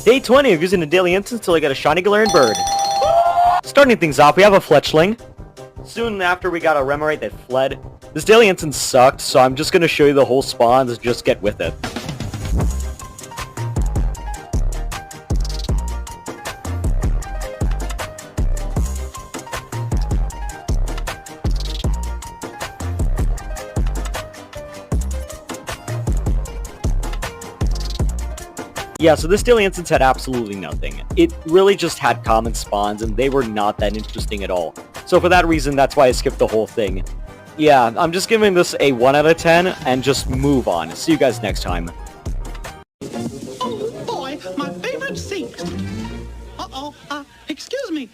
Day 20 of using the daily instance until I get a shiny Galarian bird. Starting things off, we have a fletchling. Soon after, we got a Remoraid that fled. This daily instance sucked, so I'm just going to show you the whole spawns, just get with it. Yeah, so this daily instance had absolutely nothing. It really just had common spawns, and they were not that interesting at all. So for that reason, that's why I skipped the whole thing. Yeah, I'm just giving this a 1 out of 10, and just move on. See you guys next time. Oh boy, my favorite seat. Uh-oh, excuse me,